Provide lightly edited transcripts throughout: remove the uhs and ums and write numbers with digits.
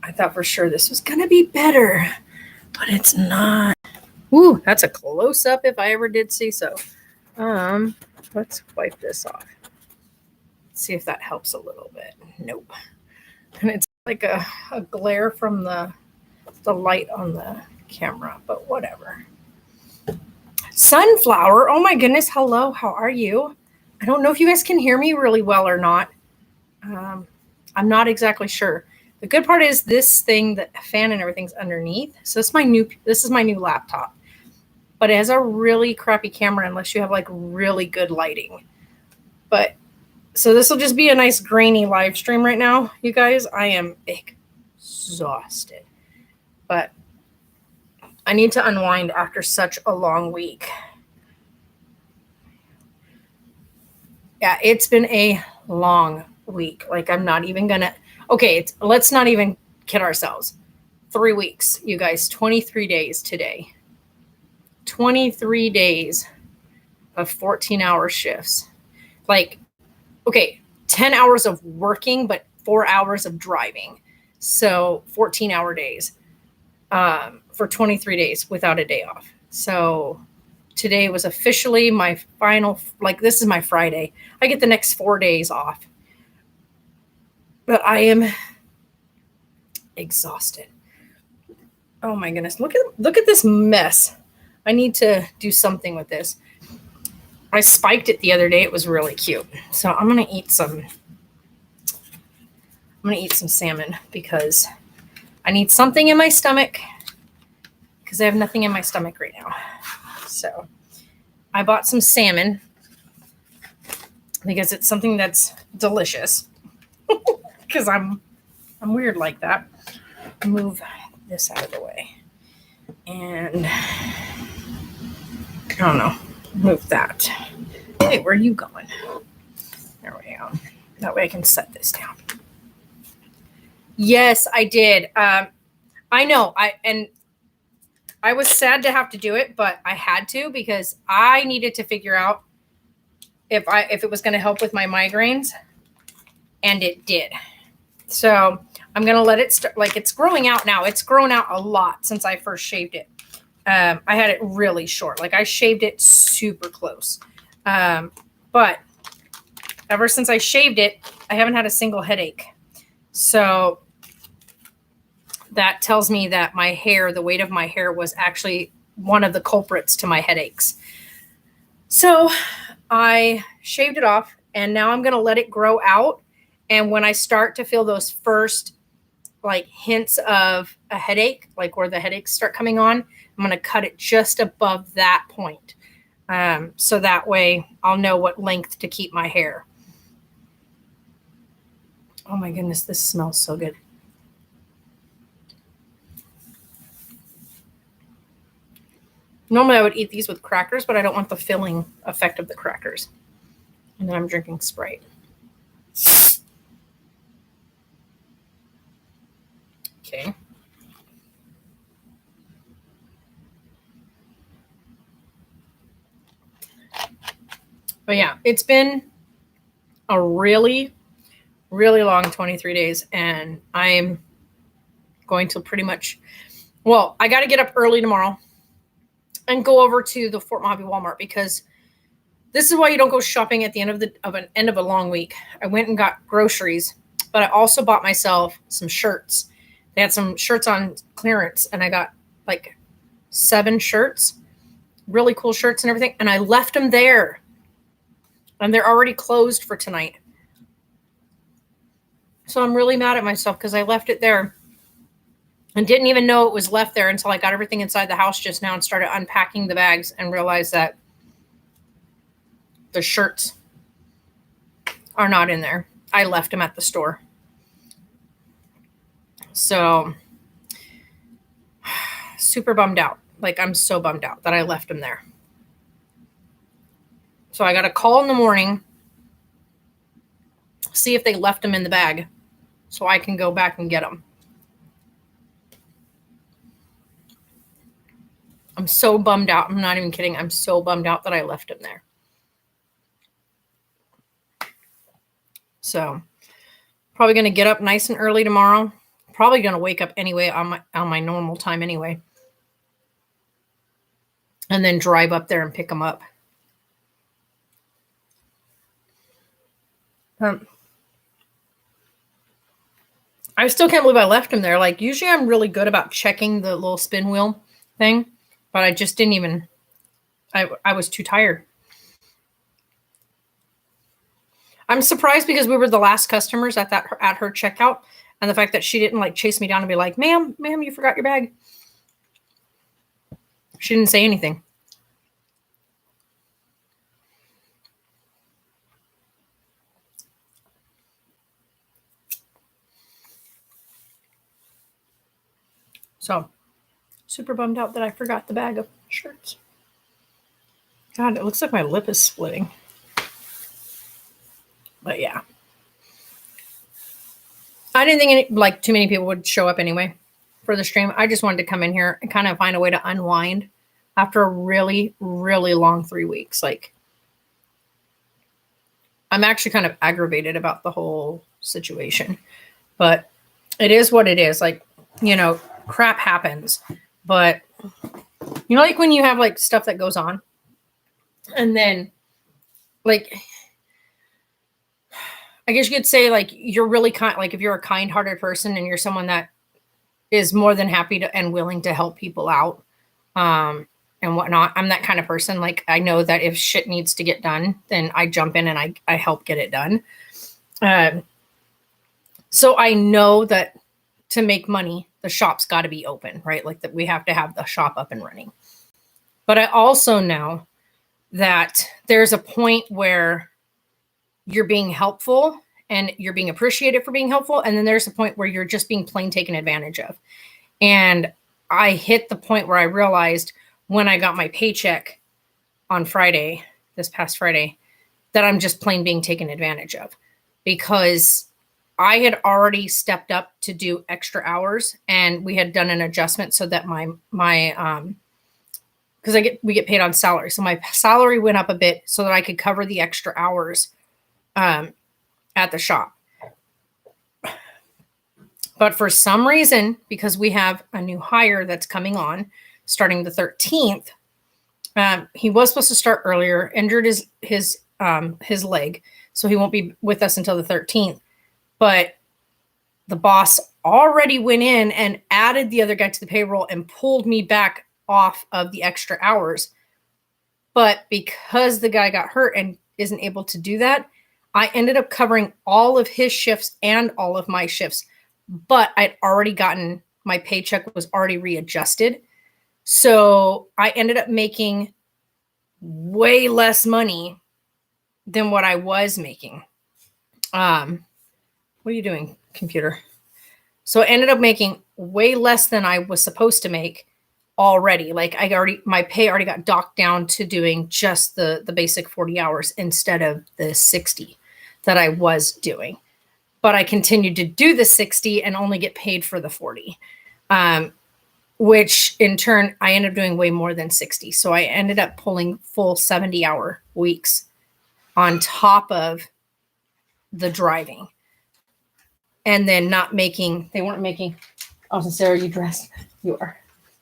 I thought for sure this was going to be better, but it's not. Ooh, that's a close-up if I ever did see so. Let's wipe this off. See if that helps a little bit. Nope. And it's like a glare from the light on the camera, but whatever. Sunflower, oh my goodness, hello, how are you? I don't know if you guys can hear me really well or not. I'm not exactly sure. The good part is this thing, the fan and everything's underneath. So this is my new laptop. But it has a really crappy camera unless you have like really good lighting. But so this will just be a nice grainy live stream right now, you guys. I am exhausted. But I need to unwind after such a long week. Yeah, it's been a long week. Like I'm not even gonna. Okay, let's not even kid ourselves. 3 weeks, you guys. 23 days today. 23 days of 14-hour shifts. Like, okay, 10 hours of working, but 4 hours of driving. So 14-hour days for 23 days without a day off. So today was officially my final, like this is my Friday. I get the next 4 days off. But I am exhausted. Oh my goodness. Look at this mess. I need to do something with this. I spiked it the other day. It was really cute. So I'm going to eat some salmon because I need something in my stomach because I have nothing in my stomach right now. So I bought some salmon because it's something that's delicious. Because I'm weird like that. Move this out of the way. And I don't know. Move that. Hey, where are you going? There we go. That way I can set this down. Yes, I did. I know. I was sad to have to do it, but I had to because I needed to figure out if it was going to help with my migraines, and it did. So I'm going to let it start. Like it's growing out now. It's grown out a lot since I first shaved it. I had it really short. Like I shaved it super close. But ever since I shaved it, I haven't had a single headache. So that tells me that my hair, the weight of my hair was actually one of the culprits to my headaches. So I shaved it off and now I'm going to let it grow out. And when I start to feel those first like hints of a headache, like where the headaches start coming on, I'm going to cut it just above that point. So that way I'll know what length to keep my hair. Oh my goodness, this smells so good. Normally I would eat these with crackers, but I don't want the filling effect of the crackers. And then I'm drinking Sprite. Okay. But yeah, it's been a really, really long 23 days. And I'm going to pretty much, well, I got to get up early tomorrow and go over to the Fort Mojave Walmart because this is why you don't go shopping at the end of a long week. I went and got groceries, but I also bought myself some shirts. They had some shirts on clearance and I got like 7 shirts, really cool shirts and everything. And I left them there and they're already closed for tonight. So I'm really mad at myself because I left it there and didn't even know it was left there until I got everything inside the house just now and started unpacking the bags and realized that the shirts are not in there. I left them at the store. So super bummed out. Like I'm so bummed out that I left them there. So I got a call in the morning, see if they left them in the bag so I can go back and get them. I'm so bummed out. I'm not even kidding. I'm so bummed out that I left them there. So probably going to get up nice and early tomorrow. probably going to wake up anyway on my normal time anyway. And then drive up there and pick them up. I still can't believe I left him there. Like, usually I'm really good about checking the little spin wheel thing, but I just didn't even, I was too tired. I'm surprised because we were the last customers at her checkout, and the fact that she didn't like chase me down and be like, ma'am, you forgot your bag. She didn't say anything. So, super bummed out that I forgot the bag of shirts. God, it looks like my lip is splitting. But yeah. I didn't think too many people would show up anyway for the stream. I just wanted to come in here and kind of find a way to unwind after a really, really long 3 weeks. Like, I'm actually kind of aggravated about the whole situation, but it is what it is. Like, crap happens, but like when you have like stuff that goes on and then like, I guess you could say like, you're really like if you're a kind-hearted person and you're someone that is more than happy to and willing to help people out, and whatnot. I'm that kind of person. Like, I know that if shit needs to get done, then I jump in and I help get it done. So I know that to make money, the shop's got to be open, right? Like that we have to have the shop up and running. But I also know that there's a point where you're being helpful and you're being appreciated for being helpful. And then there's a point where you're just being plain taken advantage of. And I hit the point where I realized when I got my paycheck on Friday, this past Friday, that I'm just plain being taken advantage of, because I had already stepped up to do extra hours, and we had done an adjustment so that my because we get paid on salary. So my salary went up a bit so that I could cover the extra hours at the shop. But for some reason, because we have a new hire that's coming on starting the 13th, he was supposed to start earlier, injured his leg, so he won't be with us until the 13th. But the boss already went in and added the other guy to the payroll and pulled me back off of the extra hours. But because the guy got hurt and isn't able to do that, I ended up covering all of his shifts and all of my shifts. But I'd already gotten, my paycheck was already readjusted. So I ended up making way less money than what I was making. What are you doing, computer? So I ended up making way less than I was supposed to make already. Like my pay already got docked down to doing just the basic 40 hours instead of the 60 that I was doing. But I continued to do the 60 and only get paid for the 40, which in turn, I ended up doing way more than 60. So I ended up pulling full 70-hour weeks on top of the driving. And then they weren't making, oh, Sarah, you dressed, you are,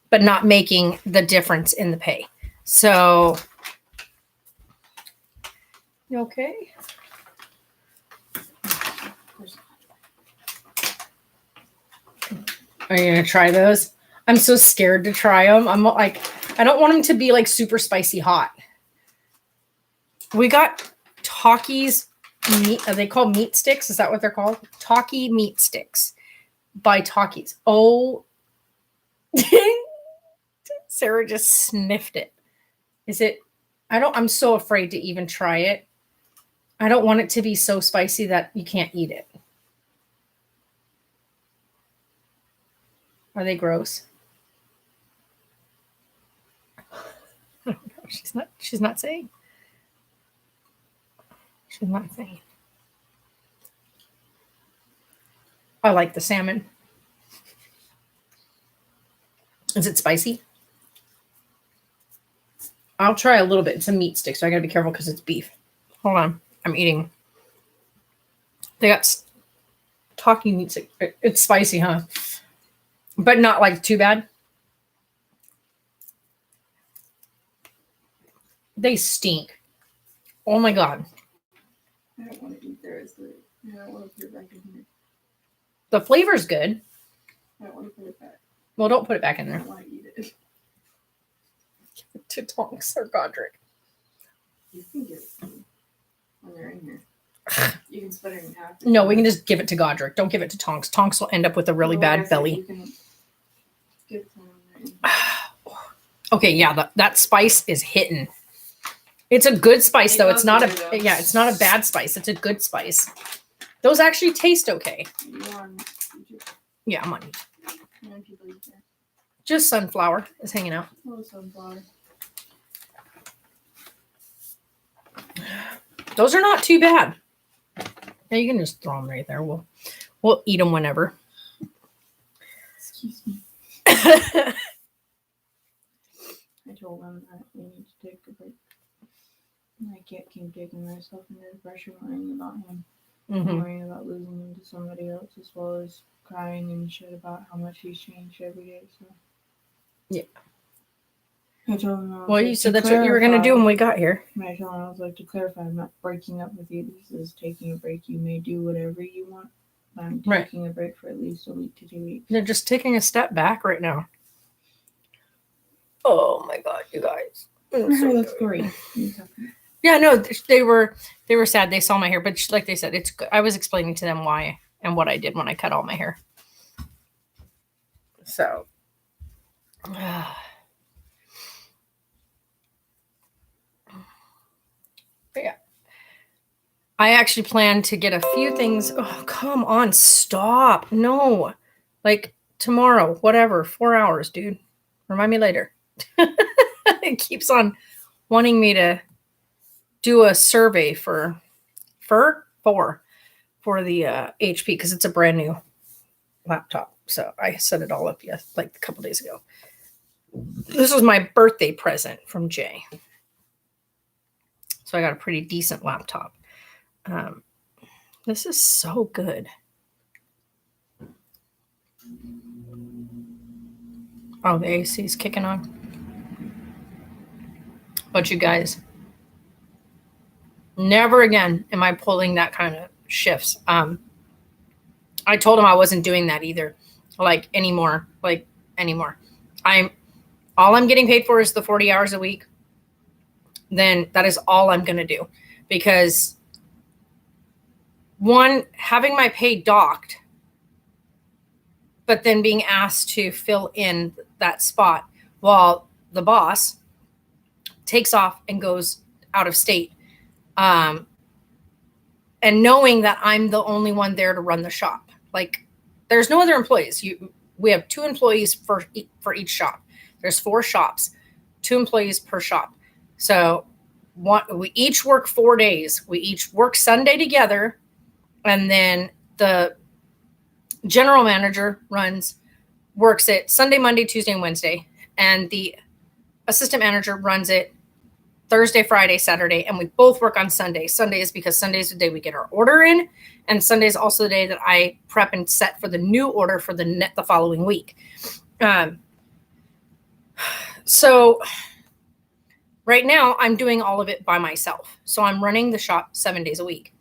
but not making the difference in the pay. So, you okay? Are you going to try those? I'm so scared to try them. I'm like, I don't want them to be like super spicy hot. We got Takis meat. Are they called meat sticks? Is that what they're called? Taki meat sticks by Takis. Oh, Sarah just sniffed it. Is it? I'm so afraid to even try it. I don't want it to be so spicy that you can't eat it. Are they gross? I don't know. She's not saying. She's not saying. I like the salmon. Is it spicy? I'll try a little bit. It's a meat stick, so I gotta be careful because it's beef. Hold on. I'm eating. They got talking meats. It's spicy, huh? But not like too bad. They stink. Oh my God. I don't want to eat theirs. I don't want to put it back in here. The flavor's good. I don't want to put it back. Well, don't put it back in I there. don't want to eat it. Give it to Tonks or Godric. You can get it when they're in here. You can split it in half. No, we can just give it to Godric. Don't give it to Tonks. Tonks will end up with a really bad belly. You can get some in there. Okay, yeah, that spice is hitting. It's a good spice, though. It's not though. Yeah, it's not a bad spice. It's a good spice. Those actually taste okay. You on YouTube? Yeah, I'm on. How many people eat there? Just Sunflower is hanging out. Oh, sunflower. Those are not too bad. Yeah, you can just throw them right there. We'll eat them whenever. Excuse me. I told them that we need to take a break. And I can't keep taking myself into the pressure worrying about him. Mm-hmm. Worrying about losing him to somebody else, as well as crying and shit about how much he's changed every day. So yeah. I told him. Well, you said that's what you were gonna do when we got here. I told him I was like, to clarify, I'm not breaking up with you. This is taking a break. You may do whatever you want. But I'm taking a break for at least a week to 2 weeks. They're just taking a step back right now. Oh my God, you guys. That's great. Yeah, no, they were sad. They saw my hair, but like they said, it's good. I was explaining to them why and what I did when I cut all my hair. So, but yeah, I actually plan to get a few things. Oh, come on, stop! No, like tomorrow, whatever, 4 hours, dude. Remind me later. It keeps on wanting me to do a survey for the HP because it's a brand new laptop. So I set it all up like a couple days ago. This was my birthday present from Jay. So I got a pretty decent laptop. This is so good. Oh, the AC is kicking on. But you guys, never again am I pulling that kind of shifts. I told him I wasn't doing that either, anymore. All I'm getting paid for is the 40 hours a week. Then that is all I'm going to do, because one, having my pay docked, but then being asked to fill in that spot while the boss takes off and goes out of state. And knowing that I'm the only one there to run the shop. Like, there's no other employees. We have 2 employees for each shop. There's 4 shops, 2 employees per shop. So we each work 4 days. We each work Sunday together. And then the general manager works it Sunday, Monday, Tuesday, and Wednesday. And the assistant manager runs it Thursday, Friday, Saturday, and we both work on Sunday. Sunday is because Sunday is the day we get our order in, and Sunday is also the day that I prep and set for the new order for the following week. So right now I'm doing all of it by myself. So I'm running the shop 7 days a week.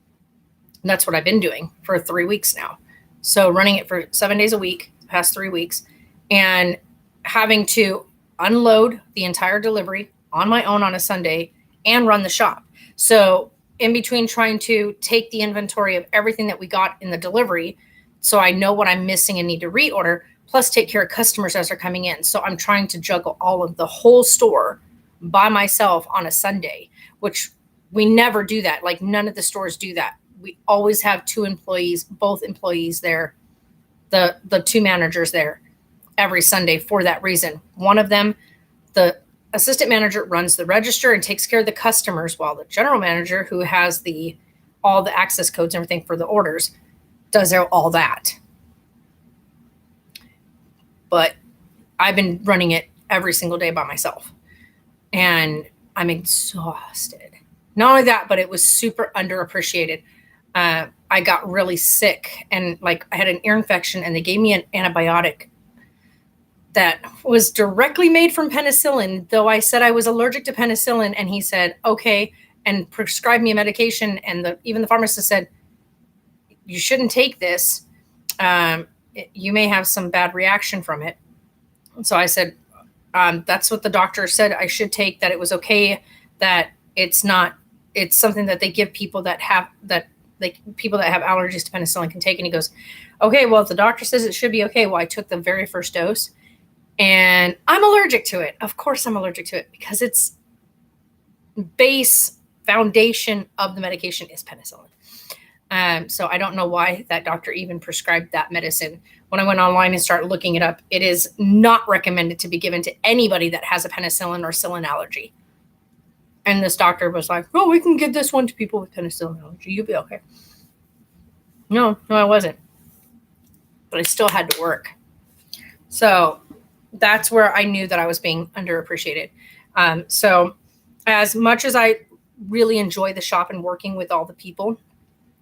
And that's what I've been doing for 3 weeks now. So running it for 7 days a week, past 3 weeks, and having to unload the entire delivery on my own on a Sunday and run the shop. So in between trying to take the inventory of everything that we got in the delivery, so I know what I'm missing and need to reorder, plus take care of customers as they're coming in. So I'm trying to juggle all of the whole store by myself on a Sunday, which we never do that. Like, none of the stores do that. We always have 2 employees, both employees there, the 2 managers there every Sunday for that reason. One of them, the assistant manager, runs the register and takes care of the customers, while the general manager, who has all the access codes and everything for the orders, does all that. But I've been running it every single day by myself, and I'm exhausted. Not only that, but it was super underappreciated. I got really sick and like I had an ear infection and they gave me an antibiotic that was directly made from penicillin, though I said I was allergic to penicillin. And he said, okay, and prescribed me a medication. And even the pharmacist said, you shouldn't take this. You may have some bad reaction from it. And so I said, that's what the doctor said I should take, that it was okay, that it's something that they give people that have people that have allergies to penicillin can take. And he goes, okay, well, if the doctor says it should be okay. Well, I took the very first dose and I'm allergic to it. Of course I'm allergic to it because its base foundation of the medication is penicillin. So I don't know why that doctor even prescribed that medicine. When I went online and started looking it up, it is not recommended to be given to anybody that has a penicillin or psyllin allergy. And this doctor was like, oh, we can give this one to people with penicillin allergy. You'll be okay. No, I wasn't. But I still had to work. So that's where I knew that I was being underappreciated. So as much as I really enjoy the shop and working with all the people,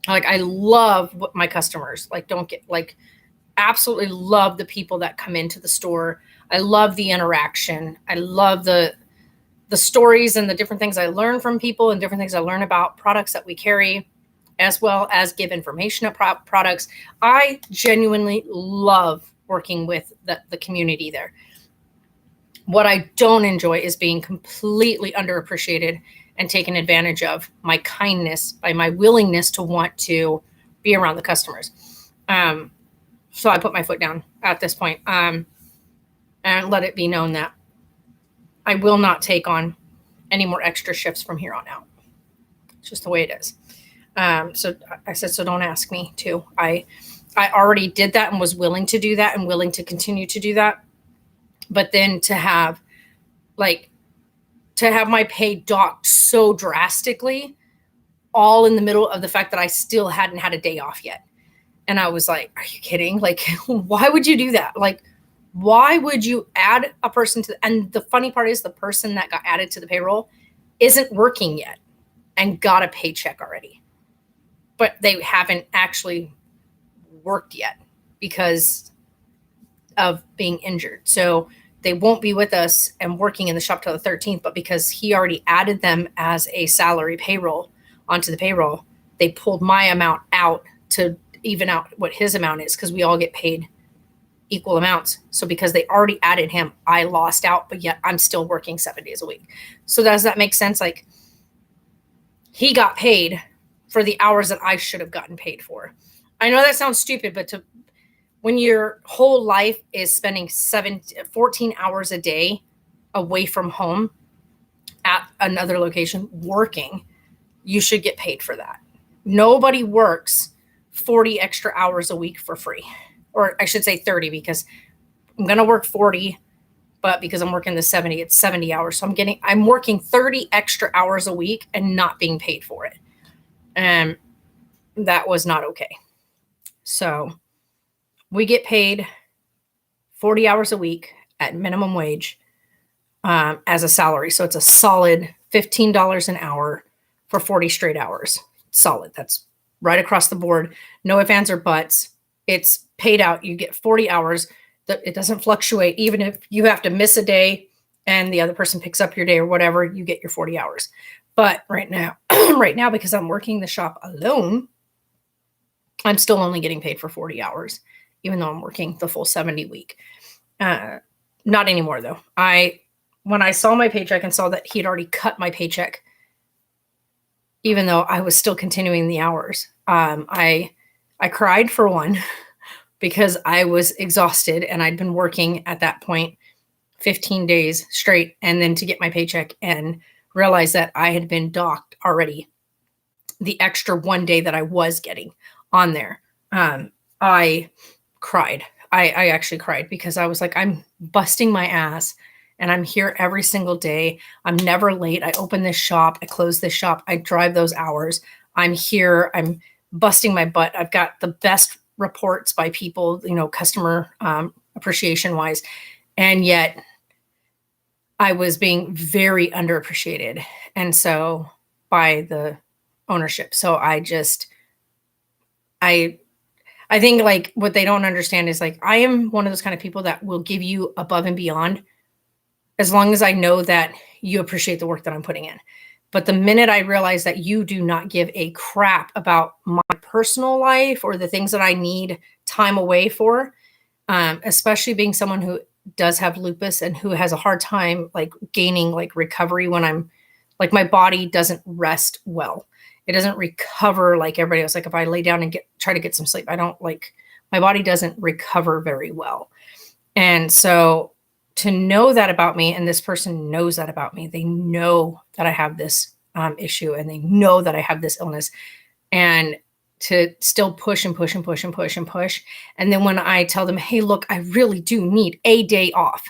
like I love my customers, absolutely love the people that come into the store. I love the interaction. I love the stories and the different things I learn from people and different things I learn about products that we carry, as well as give information about products. I genuinely love working with the community there. What I don't enjoy is being completely underappreciated and taken advantage of, my kindness, by my willingness to want to be around the customers. So I put my foot down at this point, and let it be known that I will not take on any more extra shifts from here on out. It's just the way it is. So I said, so don't ask me to. I already did that and was willing to do that and willing to continue to do that. But then to have my pay docked so drastically, all in the middle of the fact that I still hadn't had a day off yet. And I was like, are you kidding? Like, why would you do that? Like, why would you add a person to, and the funny part is the person that got added to the payroll isn't working yet and got a paycheck already, but they haven't actually worked yet because of being injured. So they won't be with us and working in the shop till the 13th, but because he already added them as a salary payroll onto the payroll, they pulled my amount out to even out what his amount is, because we all get paid equal amounts. So because they already added him, I lost out, but yet I'm still working 7 days a week. So does that make sense? Like, he got paid for the hours that I should have gotten paid for. I know that sounds stupid, but when your whole life is spending 14 hours a day away from home at another location working, you should get paid for that. Nobody works 40 extra hours a week for free. Or I should say 30, because I'm going to work 40, but because I'm working the 70, it's 70 hours. So I'm working 30 extra hours a week and not being paid for it. And that was not okay. So we get paid 40 hours a week at minimum wage as a salary. So it's a solid $15 an hour for 40 straight hours. Solid. That's right across the board. No ifs, ands, or buts. It's paid out. You get 40 hours. It doesn't fluctuate. Even if you have to miss a day and the other person picks up your day or whatever, you get your 40 hours. But right now, because I'm working the shop alone, I'm still only getting paid for 40 hours, even though I'm working the full 70 week. Not anymore though. When I saw my paycheck and saw that he'd already cut my paycheck, even though I was still continuing the hours, I cried for one because I was exhausted and I'd been working at that point 15 days straight, and then to get my paycheck and realize that I had been docked already the extra 1 day that I was getting on there. I cried. I actually cried because I was like, I'm busting my ass and I'm here every single day. I'm never late. I open this shop. I close this shop. I drive those hours. I'm here. I'm busting my butt. I've got the best reports by people, customer appreciation wise. And yet I was being very underappreciated. And so by the ownership. So I just I I think like what they don't understand is like I am one of those kind of people that will give you above and beyond as long as I know that you appreciate the work that I'm putting in. But the minute I realize that you do not give a crap about my personal life or the things that I need time away for, especially being someone who does have lupus and who has a hard time like gaining like recovery when I'm like my body doesn't rest well. It doesn't recover like everybody else. Like if I lay down and try to get some sleep, I don't like my body doesn't recover very well. And so to know that about me, and this person knows that about me, they know that I have this issue and they know that I have this illness, and to still push and push and push and push and push. And then when I tell them, hey, look, I really do need a day off,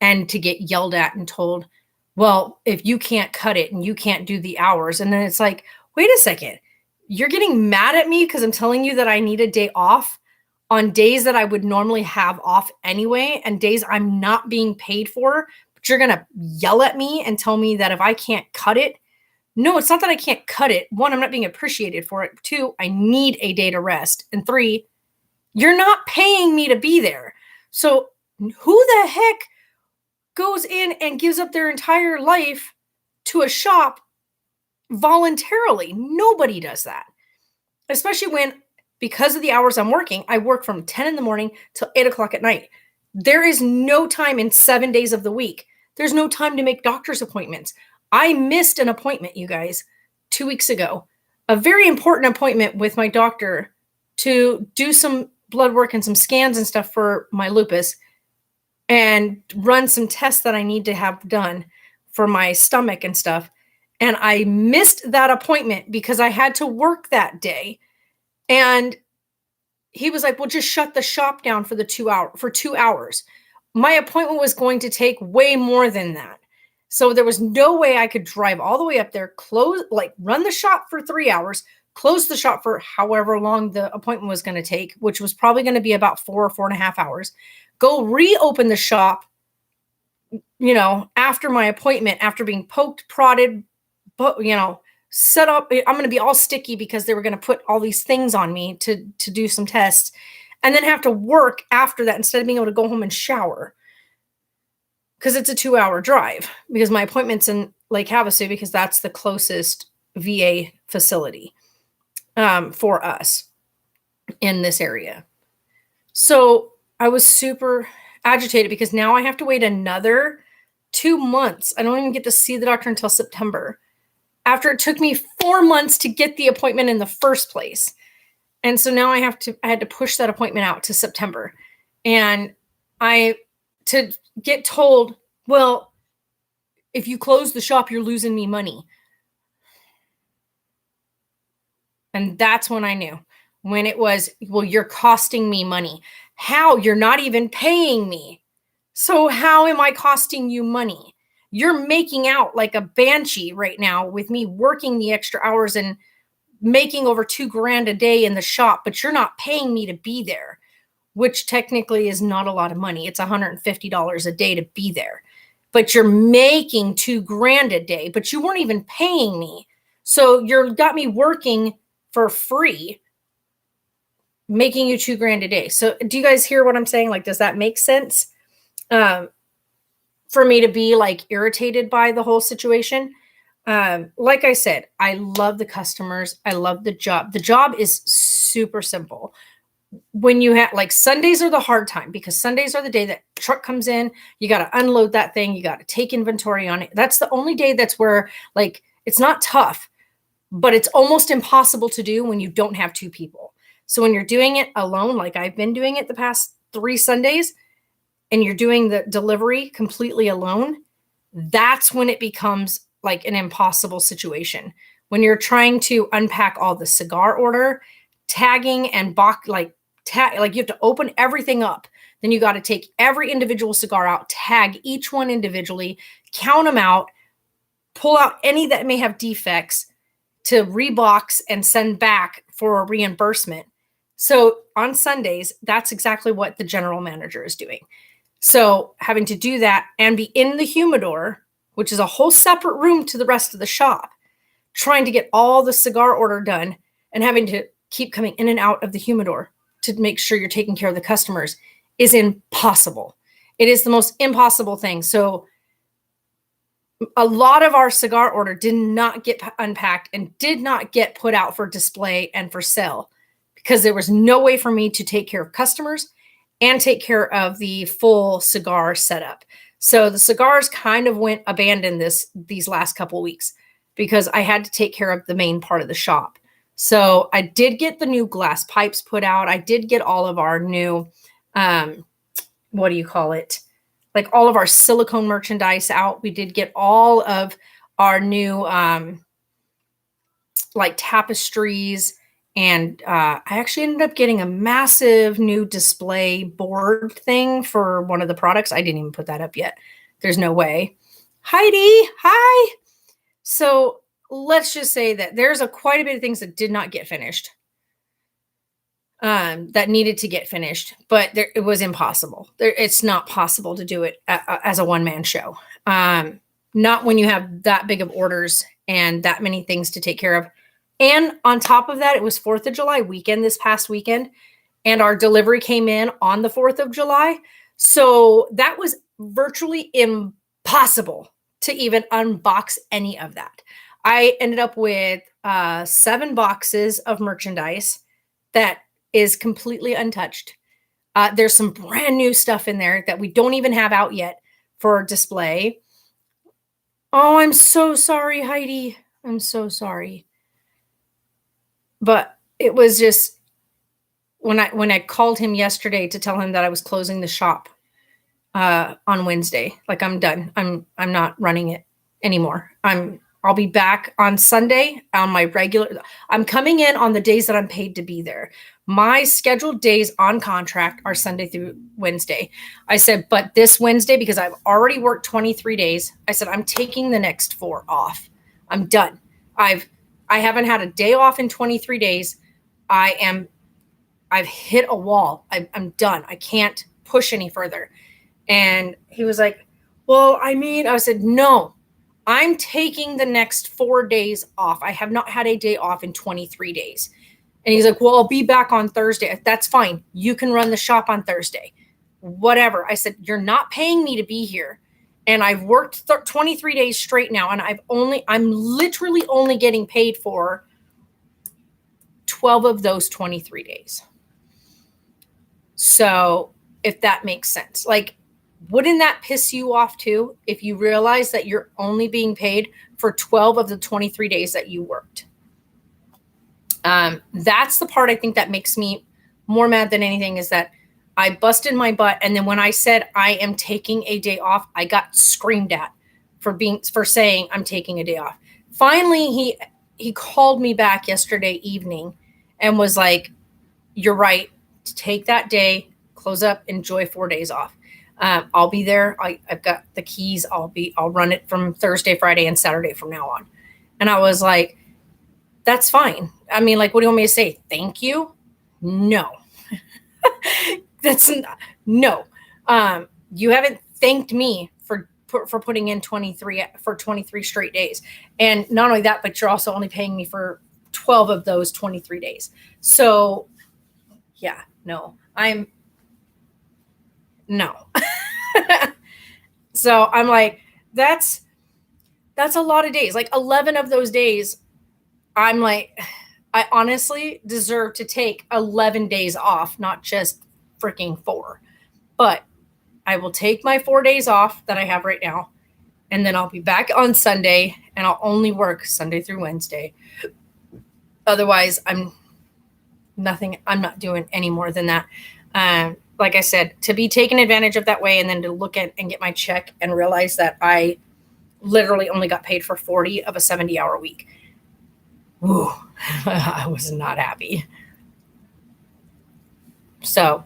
and to get yelled at and told, well, if you can't cut it and you can't do the hours, and then it's like, wait a second, you're getting mad at me because I'm telling you that I need a day off on days that I would normally have off anyway, and days I'm not being paid for, but you're going to yell at me and tell me that if I can't cut it. No, it's not that I can't cut it. One, I'm not being appreciated for it. Two, I need a day to rest. And three, you're not paying me to be there. So who the heck goes in and gives up their entire life to a shop voluntarily? Nobody does that. Especially when, because of the hours I'm working, I work from 10 in the morning till 8 o'clock at night. There is no time in 7 days of the week. There's no time to make doctor's appointments. I missed an appointment, you guys, 2 weeks ago. A very important appointment with my doctor to do some blood work and some scans and stuff for my lupus and run some tests that I need to have done for my stomach and stuff. And I missed that appointment because I had to work that day. And he was like, well, just shut the shop down for 2 hours. My appointment was going to take way more than that. So there was no way I could drive all the way up there, run the shop for 3 hours, close the shop for however long the appointment was going to take, which was probably going to be about 4.5 hours, go reopen the shop, after my appointment, after being poked, prodded, set up. I'm going to be all sticky because they were going to put all these things on me to do some tests, and then have to work after that instead of being able to go home and shower because it's a 2-hour drive, because my appointment's in Lake Havasu because that's the closest VA facility for us in this area. So I was super agitated because now I have to wait another 2 months. I don't even get to see the doctor until September, after it took me 4 months to get the appointment in the first place. And so now I had to push that appointment out to September. And to get told, well, if you close the shop, you're losing me money. And that's when I knew, when it was, well, you're costing me money. How? You're not even paying me. So how am I costing you money? You're making out like a banshee right now with me working the extra hours and making over $2,000 a day in the shop, but you're not paying me to be there, which technically is not a lot of money. It's $150 a day to be there, but you're making $2,000 a day, but you weren't even paying me. So you got me working for free, making you $2,000 a day. So do you guys hear what I'm saying? Like, does that make sense? For me to be like irritated by the whole situation. Like I said, I love the customers. I love the job. The job is super simple. When you have like Sundays are the hard time, because Sundays are the day that truck comes in, you got to unload that thing. You got to take inventory on it. That's the only day that's where like, it's not tough, but it's almost impossible to do when you don't have two people. So when you're doing it alone, like I've been doing it the past 3 Sundays, and you're doing the delivery completely alone, that's when it becomes like an impossible situation. When you're trying to unpack all the cigar order, tagging and like you have to open everything up. Then you got to take every individual cigar out, tag each one individually, count them out, pull out any that may have defects to rebox and send back for a reimbursement. So on Sundays, that's exactly what the general manager is doing. So having to do that and be in the humidor, which is a whole separate room to the rest of the shop, trying to get all the cigar order done and having to keep coming in and out of the humidor to make sure you're taking care of the customers is impossible. It is the most impossible thing. So a lot of our cigar order did not get unpacked and did not get put out for display and for sale because there was no way for me to take care of customers and take care of the full cigar setup. So the cigars kind of went abandoned these last couple weeks because I had to take care of the main part of the shop. So I did get the new glass pipes put out. I did get all of our new, what do you call it? Like all of our silicone merchandise out. We did get all of our new like tapestries. And I actually ended up getting a massive new display board thing for one of the products. I didn't even put that up yet. There's no way. Heidi, hi. So let's just say that there's quite a bit of things that did not get finished. That needed to get finished, but it was impossible. It's not possible to do it as a one-man show. Not when you have that big of orders and that many things to take care of. And on top of that, it was 4th of July weekend this past weekend, and our delivery came in on the 4th of July. So that was virtually impossible to even unbox any of that. I ended up with 7 boxes of merchandise that is completely untouched. There's some brand new stuff in there that we don't even have out yet for display. Oh, I'm so sorry, Heidi. I'm so sorry. But it was just when I called him yesterday to tell him that I was closing the shop on Wednesday, like I'm done. I'm not running it anymore. I'll be back on Sunday on my regular. I'm coming in on the days that I'm paid to be there. My scheduled days on contract are Sunday through Wednesday. I said, but this Wednesday, because I've already worked 23 days, I said, I'm taking the next 4 off. I'm done. I haven't had a day off in 23 days. I've hit a wall. I'm done. I can't push any further. And he was like, well, I said, no, I'm taking the next 4 days off. I have not had a day off in 23 days. And he's like, well, I'll be back on Thursday. That's fine. You can run the shop on Thursday. Whatever. I said, you're not paying me to be here. And I've worked 23 days straight now. And I'm literally only getting paid for 12 of those 23 days. So if that makes sense, like, wouldn't that piss you off too if you realize that you're only being paid for 12 of the 23 days that you worked? That's the part I think that makes me more mad than anything, is that I busted my butt. And then when I said I am taking a day off, I got screamed at for saying I'm taking a day off. Finally, he called me back yesterday evening and was like, you're right. Take that day, close up, enjoy 4 days off. I'll be there. I've got the keys. I'll run it from Thursday, Friday, and Saturday from now on. And I was like, that's fine. I mean, like, what do you want me to say? Thank you? No. No. You haven't thanked me for putting in 23 straight days. And not only that, but you're also only paying me for 12 of those 23 days. So yeah, no. No. So I'm like, that's a lot of days. Like 11 of those days, I'm like, I honestly deserve to take 11 days off, not just freaking 4. But I will take my 4 days off that I have right now, and then I'll be back on Sunday, and I'll only work Sunday through Wednesday. Otherwise, I'm not doing any more than that. Like I said, to be taken advantage of that way, and then to look at and get my check and realize that I literally only got paid for 40 of a 70-hour week. Ooh, I was not happy. So,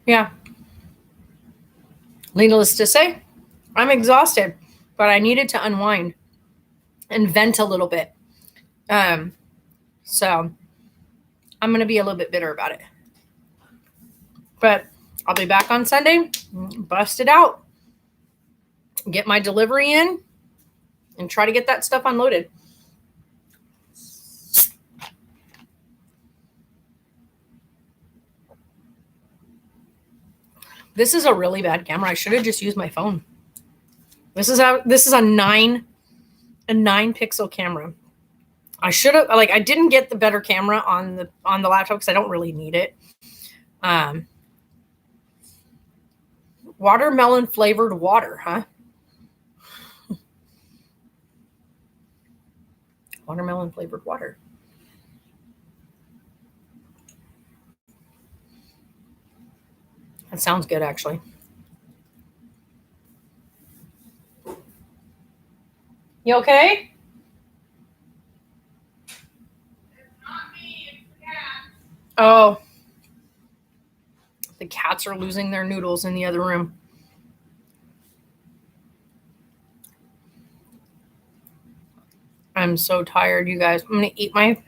yeah. Needless to say, I'm exhausted, but I needed to unwind and vent a little bit. So I'm going to be a little bit bitter about it. But I'll be back on Sunday, bust it out, get my delivery in, and try to get that stuff unloaded. This is a really bad camera. I should have just used my phone. This is a 9 pixel camera. I should have, like, I didn't get the better camera on the laptop because I don't really need it. Watermelon flavored water, huh? Watermelon flavored water. That sounds good, actually. You okay? It's not me, it's the cat. Oh. The cats are losing their noodles in the other room. I'm so tired, you guys. I'm going to eat my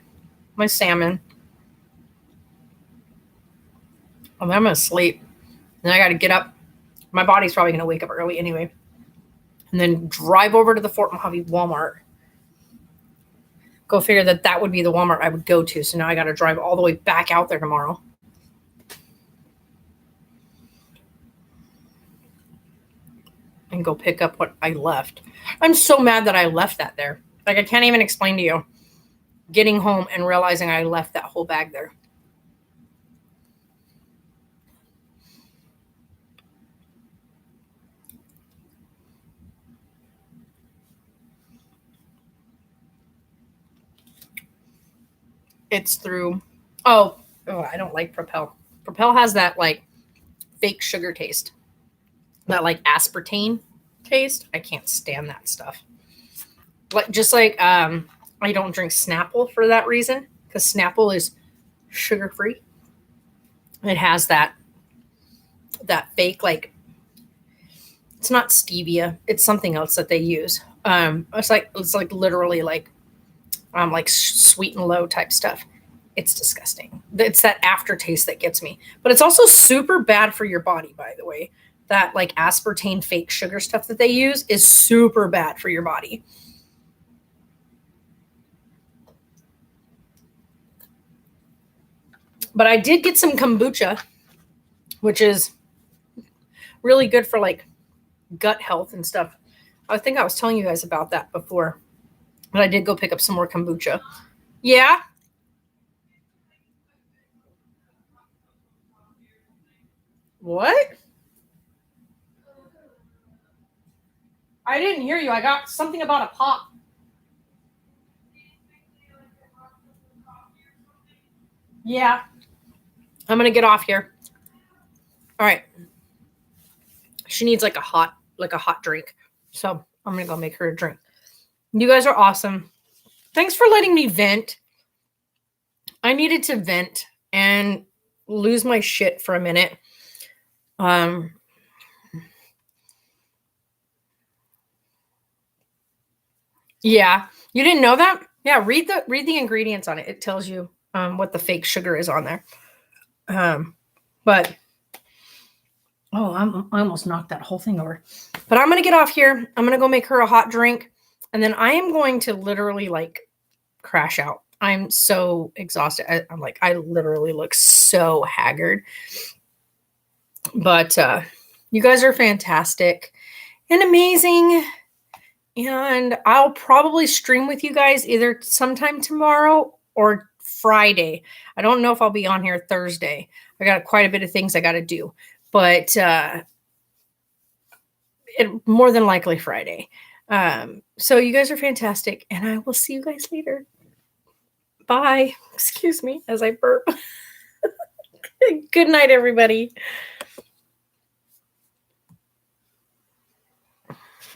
salmon. And then I'm going to sleep. Then I got to get up. My body's probably going to wake up early anyway. And then drive over to the Fort Mojave Walmart. Go figure that would be the Walmart I would go to. So now I got to drive all the way back out there tomorrow. And go pick up what I left. I'm so mad that I left that there. Like, I can't even explain to you getting home and realizing I left that whole bag there. It's through, oh, I don't like Propel. Propel has that, like, fake sugar taste. That, like, aspartame taste. I can't stand that stuff. Just like I don't drink Snapple for that reason, because Snapple is sugar-free. It has that fake, like, it's not stevia. It's something else that they use. It's like literally like sweet and low type stuff. It's disgusting. It's that aftertaste that gets me. But it's also super bad for your body, by the way. That, like, aspartame fake sugar stuff that they use is super bad for your body. But I did get some kombucha, which is really good for, like, gut health and stuff. I think I was telling you guys about that before. But I did go pick up some more kombucha. Yeah. What? I didn't hear you. I got something about a pop. Yeah. I'm going to get off here. All right. She needs like a hot drink. So I'm going to go make her a drink. You guys are awesome. Thanks for letting me vent. I needed to vent and lose my shit for a minute. Yeah. You didn't know that? Yeah, read the ingredients on it. It tells you what the fake sugar is on there. But I almost knocked that whole thing over. But I'm going to get off here. I'm going to go make her a hot drink. And then I am going to literally, like, crash out. I'm so exhausted. I literally look so haggard. But you guys are fantastic and amazing. And I'll probably stream with you guys either sometime tomorrow or Friday. I don't know if I'll be on here Thursday. I got quite a bit of things I got to do. But more than likely Friday. So you guys are fantastic. And I will see you guys later. Bye. Excuse me as I burp. Good night, everybody.